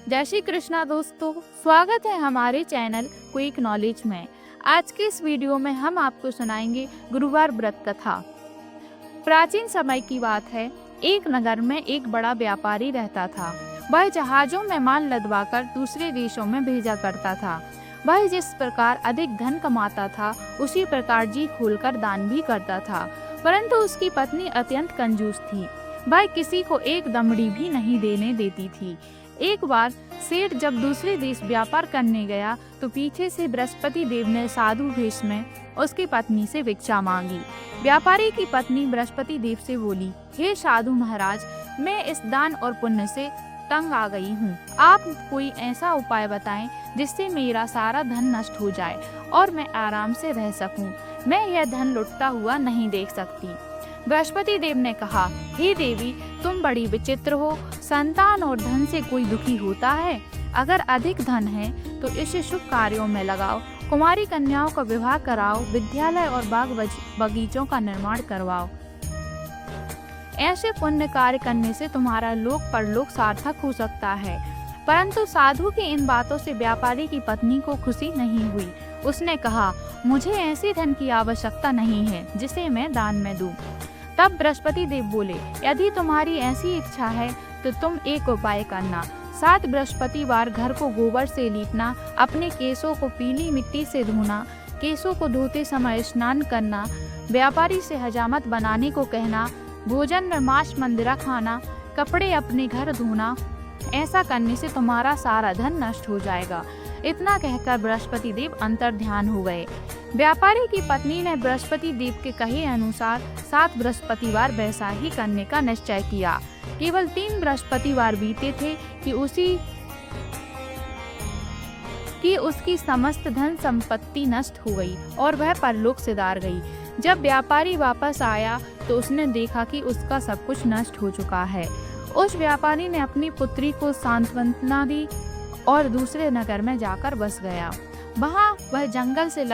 जय श्री कृष्णा दोस्तों, स्वागत है हमारे चैनल क्विक नॉलेज में। आज के इस वीडियो में हम आपको सुनाएंगे गुरुवार व्रत कथा। प्राचीन समय की बात है, एक नगर में एक बड़ा व्यापारी रहता था। वह जहाजों में माल लदवाकर दूसरे देशों में भेजा करता था। वह जिस प्रकार अधिक धन कमाता था, उसी प्रकार जी खोलकर दान भी करता था। परंतु उसकी पत्नी अत्यंत कंजूस थी। वह किसी को एक दमड़ी भी नहीं देने देती थी। एक बार सेठ जब दूसरे देश व्यापार करने गया तो पीछे से बृहस्पति देव ने साधु वेश में उसकी पत्नी से भिक्षा मांगी। व्यापारी की पत्नी बृहस्पति देव से बोली, हे साधु महाराज, मैं इस दान और पुण्य से तंग आ गई हूँ। आप कोई ऐसा उपाय बताएं जिससे मेरा सारा धन नष्ट हो जाए और मैं आराम से रह सकूं। मैं यह धन लुटता हुआ नहीं देख सकती। बृहस्पति देव ने कहा, हे देवी, तुम बड़ी विचित्र हो। संतान और धन से कोई दुखी होता है? अगर अधिक धन है तो इसे शुभ कार्यों में लगाओ। कुमारी कन्याओं का विवाह कराओ, विद्यालय और बाग बगीचों का निर्माण करवाओ। ऐसे पुण्य कार्य करने से तुम्हारा लोक परलोक सार्थक हो सकता है। परंतु साधु की इन बातों से व्यापारी की पत्नी को खुशी नहीं हुई। उसने कहा, मुझे ऐसे धन की आवश्यकता नहीं है जिसे मैं दान में दूं। तब बृहस्पति देव बोले, यदि तुम्हारी ऐसी इच्छा है तो तुम एक उपाय करना। 7 बृहस्पतिवार घर को गोबर से लीपना, अपने केसों को पीली मिट्टी से धोना, केसों को धोते समय स्नान करना, व्यापारी से हजामत बनाने को कहना, भोजन में मांस मंदिरा खाना, कपड़े अपने घर धोना। ऐसा करने से तुम्हारा सारा धन नष्ट हो जाएगा। इतना कहकर बृहस्पति देव अंतर्ध्यान हो गए। व्यापारी की पत्नी ने बृहस्पति देव के कहे अनुसार 7 बृहस्पतिवार वैसा ही करने का निश्चय किया। केवल 3 बृहस्पतिवार बीते थे कि उसकी समस्त धन संपत्ति नष्ट हो गई और वह परलोक सिधार गई। जब व्यापारी वापस आया तो उसने देखा कि उसका सब कुछ नष्ट हो चुका है। उस व्यापारी ने अपनी पुत्री को सांत्वना दी और दूसरे नगर में जाकर बस गया। वहां वह जंगल से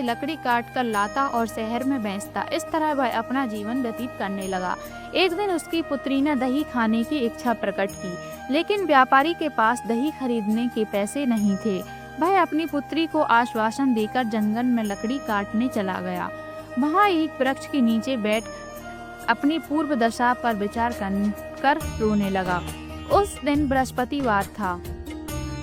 लकड़ी काट कर लाता और शहर में बेचता। इस तरह वह अपना जीवन व्यतीत करने लगा। एक दिन उसकी पुत्री ने दही खाने की इच्छा प्रकट की, लेकिन व्यापारी के पास दही खरीदने के पैसे नहीं थे। वह अपनी पुत्री को आश्वासन देकर जंगल में लकड़ी काटने चला गया। वहां एक वृक्ष के नीचे बैठ अपनी पूर्व दशा पर विचार कर रोने लगा। उस दिन बृहस्पतिवार था।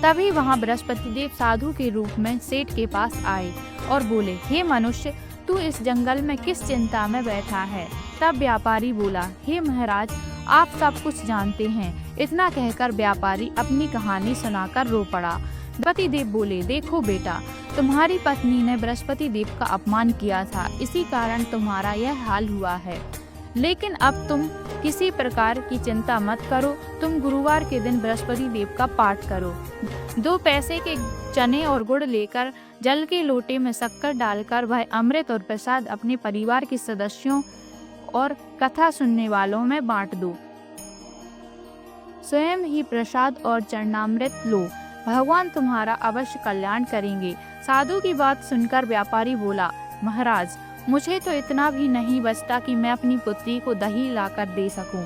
तभी वहां बृहस्पति देव साधु के रूप में सेठ के पास आए और बोले, हे मनुष्य, तू इस जंगल में किस चिंता में बैठा है? तब व्यापारी बोला, हे महाराज, आप सब कुछ जानते हैं। इतना कहकर व्यापारी अपनी कहानी सुनाकर रो पड़ा। बृहस्पति देव बोले, देखो बेटा, तुम्हारी पत्नी ने बृहस्पति देव का अपमान किया था, इसी कारण तुम्हारा यह हाल हुआ है। लेकिन अब तुम किसी प्रकार की चिंता मत करो। तुम गुरुवार के दिन बृहस्पति देव का पाठ करो। 2 पैसे के चने और गुड़ लेकर जल के लोटे में शक्कर डालकर वह अमृत और प्रसाद अपने परिवार के सदस्यों और कथा सुनने वालों में बांट दो। स्वयं ही प्रसाद और चरणामृत लो। भगवान तुम्हारा अवश्य कल्याण करेंगे। साधु की बात सुनकर व्यापारी बोला, महाराज, मुझे तो इतना भी नहीं बचता कि मैं अपनी पुत्री को दही लाकर दे सकूं।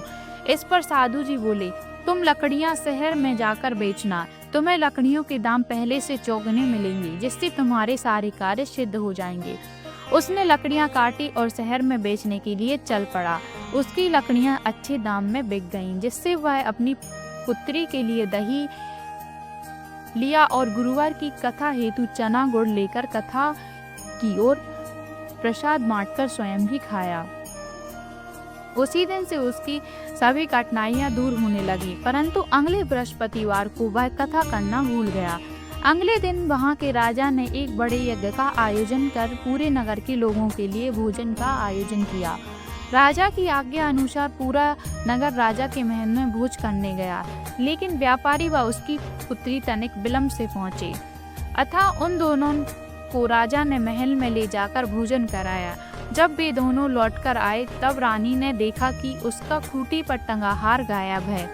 इस पर साधु जी बोले, तुम लकड़ियां शहर में जाकर बेचना। तुम्हें लकड़ियों के दाम पहले से चौगुने मिलेंगे, जिससे तुम्हारे सारे कार्य सिद्ध हो जाएंगे। उसने लकड़ियां काटी और शहर में बेचने के लिए चल पड़ा। उसकी लकड़ियां अच्छे दाम में बिक गईं, जिससे वह अपनी पुत्री के लिए दही लिया और गुरुवार की कथा हेतु चना गुड़ लेकर कथा की ओर प्रसाद बांटकर स्वयं भी खाया। उसी दिन से उसकी सभी कठिनाइयां दूर होने लगी। परंतु अगले बृहस्पतिवार को वह कथा करना भूल गया। अगले दिन वहां के राजा ने एक बड़े यज्ञ का आयोजन कर पूरे नगर के लोगों के लिए भोजन का आयोजन किया। राजा की आज्ञा अनुसार पूरा नगर राजा के महल में भोज करने गया, लेकिन व्यापारी व उसकी पुत्री तनिक विलंब से पहुंचे। अतः उन दोनों को राजा ने महल में ले जाकर भोजन कराया। जब वे दोनों लौटकर आए तब रानी ने देखा कि उसका खूंटी पर टंगा हार गायब है।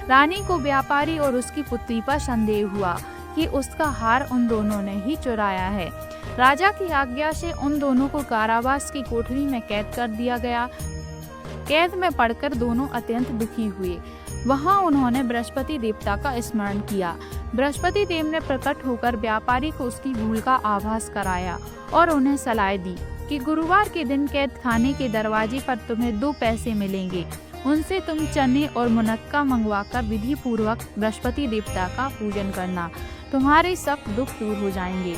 रानी को व्यापारी और उसकी पुत्री पर संदेह हुआ कि उसका हार उन दोनों ने ही चुराया है। राजा की आज्ञा से उन दोनों को कारावास की कोठरी में कैद कर दिया गया। कैद में पड़कर दोनों अत्यंत दुखी हुए। वहां उन्होंने बृहस्पति देवता का स्मरण किया। बृहस्पति देव ने प्रकट होकर व्यापारी को उसकी भूल का आभास कराया और उन्हें सलाह दी कि गुरुवार के दिन कैद खाने के दरवाजे पर तुम्हें 2 पैसे मिलेंगे। उनसे तुम चने और मुनक्का मंगवाकर विधि पूर्वक बृहस्पति देवता का पूजन करना। तुम्हारे सब दुख दूर हो जाएंगे।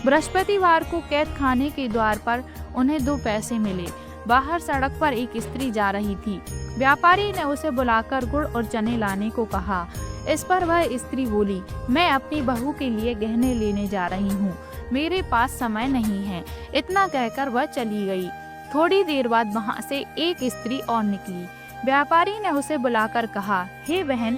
बृहस्पतिवार को कैद खाने के द्वार पर उन्हें 2 पैसे मिले। बाहर सड़क पर एक स्त्री जा रही थी। व्यापारी ने उसे बुलाकर गुड़ और चने लाने को कहा। इस पर वह स्त्री बोली, मैं अपनी बहू के लिए गहने लेने जा रही हूँ, मेरे पास समय नहीं है। इतना कहकर वह चली गई। थोड़ी देर बाद वहाँ से एक स्त्री और निकली। व्यापारी ने उसे बुलाकर कहा, हे बहन,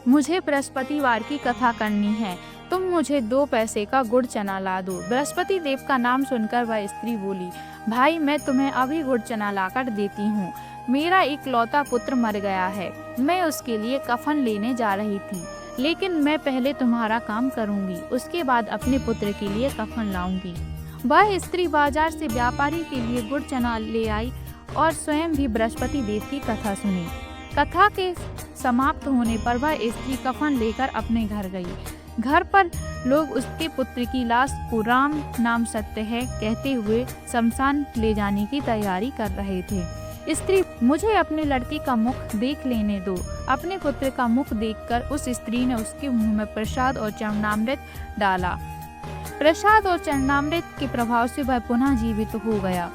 मुझे बृहस्पतिवार की कथा करनी है, तुम मुझे 2 पैसे का गुड़ चना ला दो। बृहस्पति देव का नाम सुनकर वह स्त्री बोली, भाई मैं तुम्हें अभी गुड़ चना लाकर देती हूँ। मेरा इकलौता पुत्र मर गया है, मैं उसके लिए कफन लेने जा रही थी, लेकिन मैं पहले तुम्हारा काम करूँगी, उसके बाद अपने पुत्र के लिए कफन लाऊंगी। वह स्त्री बाजार से व्यापारी के लिए गुड़ चना ले आई और स्वयं भी बृहस्पति देव की कथा सुनी। कथा के समाप्त होने पर वह स्त्री कफन लेकर अपने घर गई। घर पर लोग उसके पुत्र की लाश को राम नाम सत्य है कहते हुए शमशान ले जाने की तैयारी कर रहे थे। स्त्री, मुझे अपने लड़के का मुख देख लेने दो। अपने पुत्र का मुख देखकर उस स्त्री ने उसके मुंह में प्रसाद और चरणामृत डाला। प्रसाद और चरणामृत के प्रभाव से वह पुनः जीवित हो गया।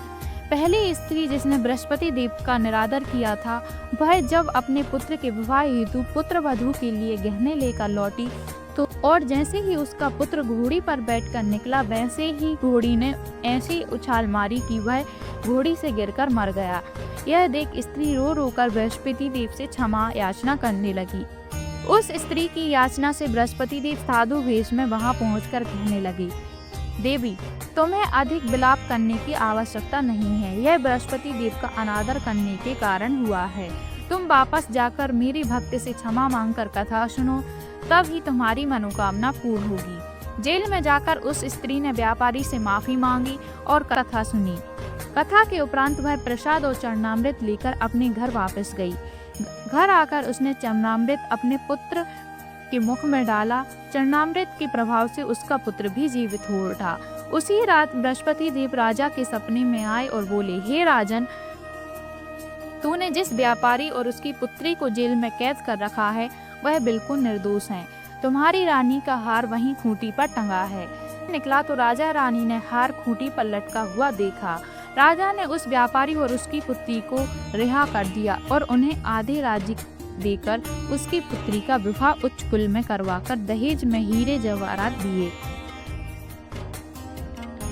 पहली स्त्री जिसने बृहस्पति देव का निरादर किया था, वह जब अपने पुत्र के विवाह हेतु पुत्र वधू के लिए गहने लेकर लौटी तो और जैसे ही उसका पुत्र घोड़ी पर बैठकर निकला, वैसे ही घोड़ी ने ऐसी उछाल मारी कि वह घोड़ी से गिरकर मर गया। यह देख स्त्री रो रो कर बृहस्पति देव से क्षमा याचना करने लगी। उस स्त्री की याचना से बृहस्पति देव साधु वेश में वहां पहुंचकर कहने लगे, देवी, तुम्हें अधिक विलाप करने की आवश्यकता नहीं है, यह बृहस्पति देव का अनादर करने के कारण हुआ है। तुम वापस जाकर मेरी भक्ति से क्षमा मांगकर कथा सुनो, तब ही तुम्हारी मनोकामना पूर्ण होगी। जेल में जाकर उस स्त्री ने व्यापारी से माफी मांगी और कथा सुनी। कथा के उपरांत वह प्रसाद और चरणामृत लेकर अपने घर वापस गई। घर आकर उसने चरणामृत अपने पुत्र के मुख में डाला। चरणामृत के प्रभाव से उसका पुत्र भी जीवित हो उठा। उसी रात बृहस्पति देव राजा के सपने में आए और बोले, हे राजन, तूने जिस व्यापारी और उसकी पुत्री को जेल में कैद कर रखा है वह बिल्कुल निर्दोष है। तुम्हारी रानी का हार वहीं खूंटी पर टंगा है। निकला तो राजा रानी ने हार खूंटी पर लटका हुआ देखा। राजा ने उस व्यापारी और उसकी पुत्री को रिहा कर दिया और उन्हें आधे राज्य देकर उसकी पुत्री का विवाह उच्च कुल में करवाकर दहेज में हीरे जवाहरात दिए।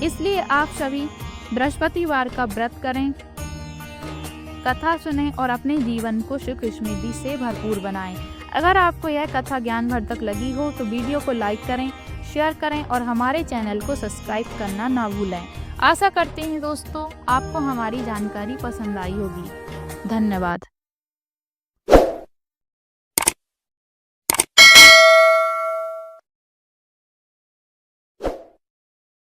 इसलिए आप सभी बृहस्पतिवार का व्रत करें, कथा सुनें और अपने जीवन को सुख समृद्धि से भरपूर बनाएं। अगर आपको यह कथा ज्ञानवर्धक लगी हो तो वीडियो को लाइक करें, शेयर करें और हमारे चैनल को सब्सक्राइब करना ना भूलें। आशा करते हैं दोस्तों आपको हमारी जानकारी पसंद आई होगी। धन्यवाद।